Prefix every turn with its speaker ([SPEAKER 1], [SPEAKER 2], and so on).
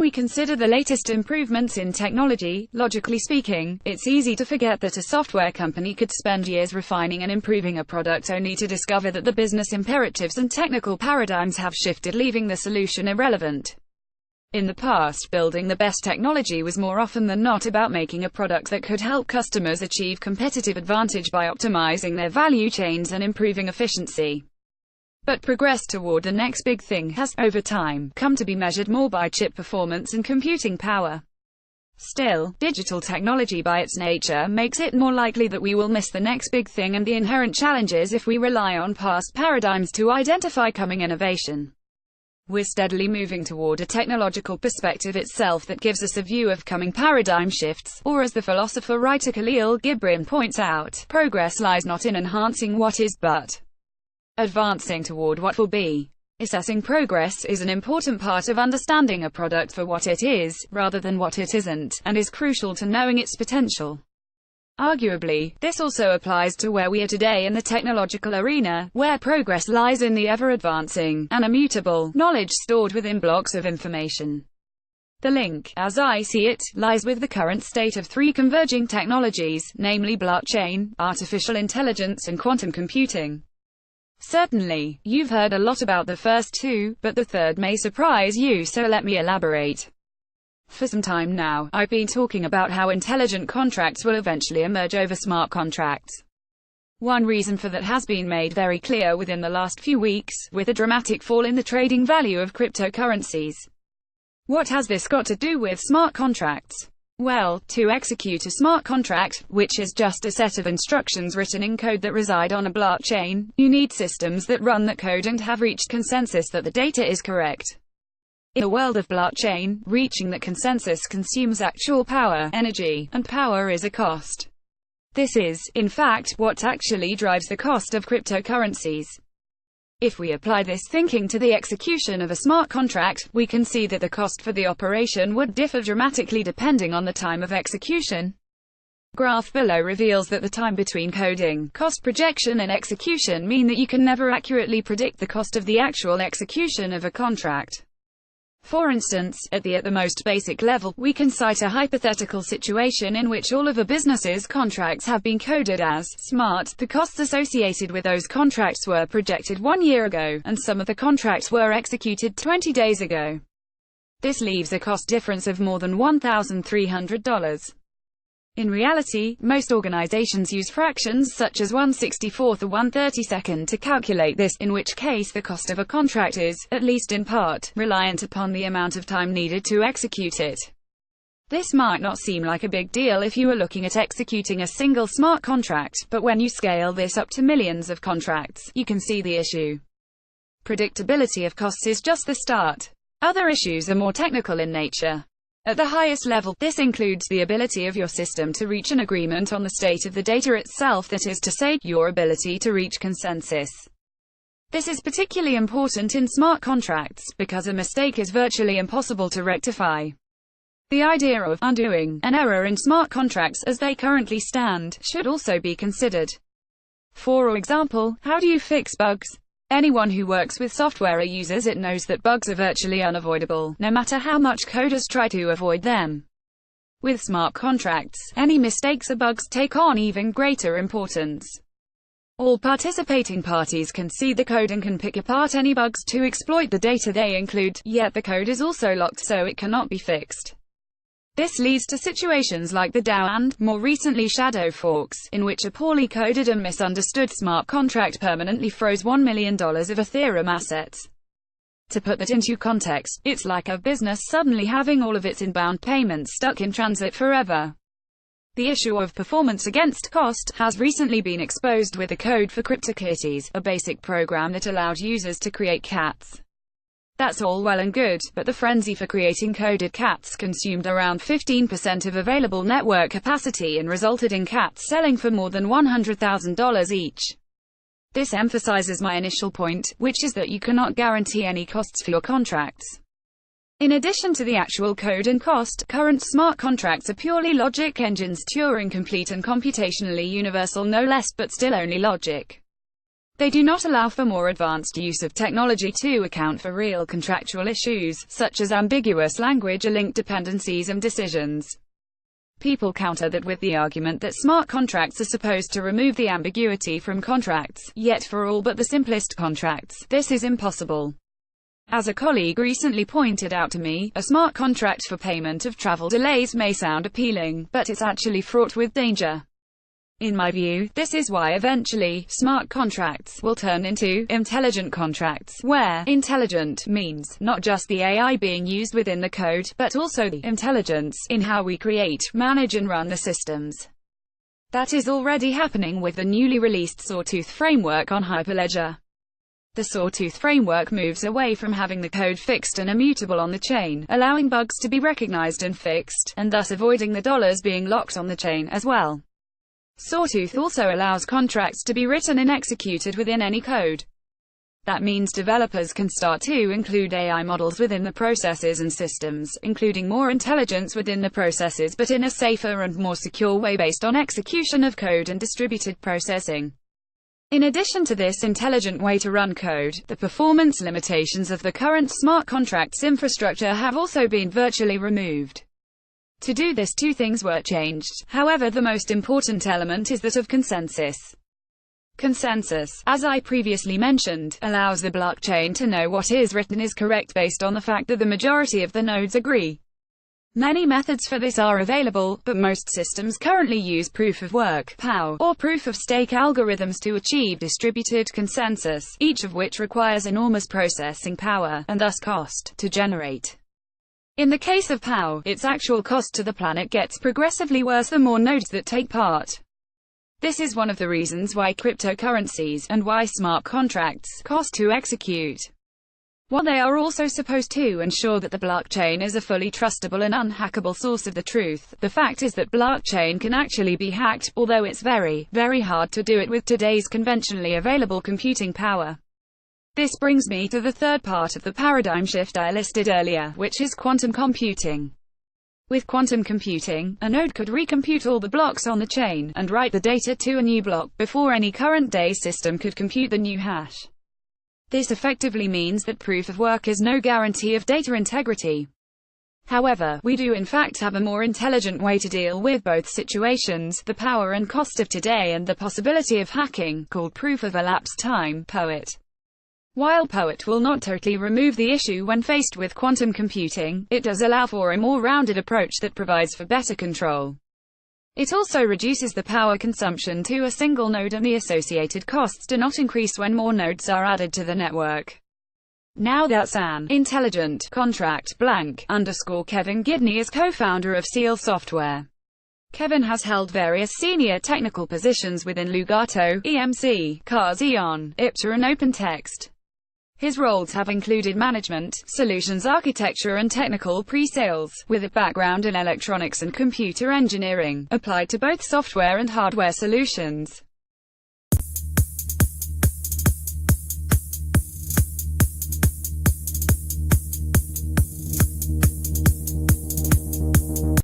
[SPEAKER 1] we consider the latest improvements in technology, logically speaking, it's easy to forget that a software company could spend years refining and improving a product only to discover that the business imperatives and technical paradigms have shifted, leaving the solution irrelevant. In the past, building the best technology was more often than not about making a product that could help customers achieve competitive advantage by optimizing their value chains and improving efficiency. But progress toward the next big thing has, over time, come to be measured more by chip performance and computing power. Still, digital technology by its nature makes it more likely that we will miss the next big thing and the inherent challenges if we rely on past paradigms to identify coming innovation. We're steadily moving toward a technological perspective itself that gives us a view of coming paradigm shifts, or as the philosopher-writer Khalil Gibran points out, progress lies not in enhancing what is, but advancing toward what will be. Assessing progress is an important part of understanding a product for what it is, rather than what it isn't, and is crucial to knowing its potential. Arguably, this also applies to where we are today in the technological arena, where progress lies in the ever-advancing, and immutable, knowledge stored within blocks of information. The link, as I see it, lies with the current state of three converging technologies, namely blockchain, artificial intelligence and quantum computing. Certainly, you've heard a lot about the first two, but the third may surprise you, so let me elaborate. For some time now, I've been talking about how intelligent contracts will eventually emerge over smart contracts. One reason for that has been made very clear within the last few weeks, with a dramatic fall in the trading value of cryptocurrencies. What has this got to do with smart contracts? Well, to execute a smart contract, which is just a set of instructions written in code that reside on a blockchain, you need systems that run that code and have reached consensus that the data is correct. In the world of blockchain, reaching that consensus consumes actual power, energy, and power is a cost. This is, in fact, what actually drives the cost of cryptocurrencies. If we apply this thinking to the execution of a smart contract, we can see that the cost for the operation would differ dramatically depending on the time of execution. The graph below reveals that the time between coding, cost projection and execution mean that you can never accurately predict the cost of the actual execution of a contract. For instance, at the most basic level, we can cite a hypothetical situation in which all of a business's contracts have been coded as smart. The costs associated with those contracts were projected 1 year ago, and some of the contracts were executed 20 days ago. This leaves a cost difference of more than $1,300. In reality, most organizations use fractions such as 1/64 or 1/32 to calculate this, in which case the cost of a contract is, at least in part, reliant upon the amount of time needed to execute it. This might not seem like a big deal if you are looking at executing a single smart contract, but when you scale this up to millions of contracts, you can see the issue. Predictability of costs is just the start. Other issues are more technical in nature. At the highest level, this includes the ability of your system to reach an agreement on the state of the data itself, that is to say, your ability to reach consensus. This is particularly important in smart contracts, because a mistake is virtually impossible to rectify. The idea of undoing an error in smart contracts as they currently stand should also be considered. For example, how do you fix bugs? Anyone who works with software or uses it knows that bugs are virtually unavoidable, no matter how much coders try to avoid them. With smart contracts, any mistakes or bugs take on even greater importance. All participating parties can see the code and can pick apart any bugs to exploit the data they include, yet the code is also locked so it cannot be fixed. This leads to situations like the DAO and, more recently, Shadow forks, in which a poorly coded and misunderstood smart contract permanently froze $1 million of Ethereum assets. To put that into context, it's like a business suddenly having all of its inbound payments stuck in transit forever. The issue of performance against cost has recently been exposed with the code for CryptoKitties, a basic program that allowed users to create cats. That's all well and good, but the frenzy for creating coded cats consumed around 15% of available network capacity and resulted in cats selling for more than $100,000 each. This emphasizes my initial point, which is that you cannot guarantee any costs for your contracts. In addition to the actual code and cost, current smart contracts are purely logic engines, Turing complete and computationally universal no less, but still only logic. They do not allow for more advanced use of technology to account for real contractual issues, such as ambiguous language or linked dependencies and decisions. People counter that with the argument that smart contracts are supposed to remove the ambiguity from contracts, yet for all but the simplest contracts, this is impossible. As a colleague recently pointed out to me, a smart contract for payment of travel delays may sound appealing, but it's actually fraught with danger. In my view, this is why eventually, smart contracts will turn into intelligent contracts, where intelligent means not just the AI being used within the code, but also the intelligence in how we create, manage and run the systems. That is already happening with the newly released Sawtooth framework on Hyperledger. The Sawtooth framework moves away from having the code fixed and immutable on the chain, allowing bugs to be recognized and fixed, and thus avoiding the dollars being locked on the chain as well. Sawtooth also allows contracts to be written and executed within any code. That means developers can start to include AI models within the processes and systems, including more intelligence within the processes but in a safer and more secure way based on execution of code and distributed processing. In addition to this intelligent way to run code, the performance limitations of the current smart contracts infrastructure have also been virtually removed. To do this, two things were changed. However, the most important element is that of consensus. Consensus, as I previously mentioned, allows the blockchain to know what is written is correct based on the fact that the majority of the nodes agree. Many methods for this are available, but most systems currently use proof-of-work (POW), or proof-of-stake algorithms to achieve distributed consensus, each of which requires enormous processing power, and thus cost, to generate. In the case of POW, its actual cost to the planet gets progressively worse the more nodes that take part. This is one of the reasons why cryptocurrencies, and why smart contracts, cost to execute. While they are also supposed to ensure that the blockchain is a fully trustable and unhackable source of the truth, the fact is that blockchain can actually be hacked, although it's very, very hard to do it with today's conventionally available computing power. This brings me to the third part of the paradigm shift I listed earlier, which is quantum computing. With quantum computing, a node could recompute all the blocks on the chain, and write the data to a new block, before any current-day system could compute the new hash. This effectively means that proof-of-work is no guarantee of data integrity. However, we do in fact have a more intelligent way to deal with both situations, the power and cost of today and the possibility of hacking, called proof-of-elapsed time, POET. While POET will not totally remove the issue when faced with quantum computing, it does allow for a more rounded approach that provides for better control. It also reduces the power consumption to a single node, and the associated costs do not increase when more nodes are added to the network. Now that's an intelligent contract. Kevin Gidney is co-founder of Seal Software. Kevin has held various senior technical positions within Lugato, EMC, Cars Xeon, Ipta and OpenText. His roles have included management, solutions architecture and technical pre-sales, with a background in electronics and computer engineering, applied to both software and hardware solutions.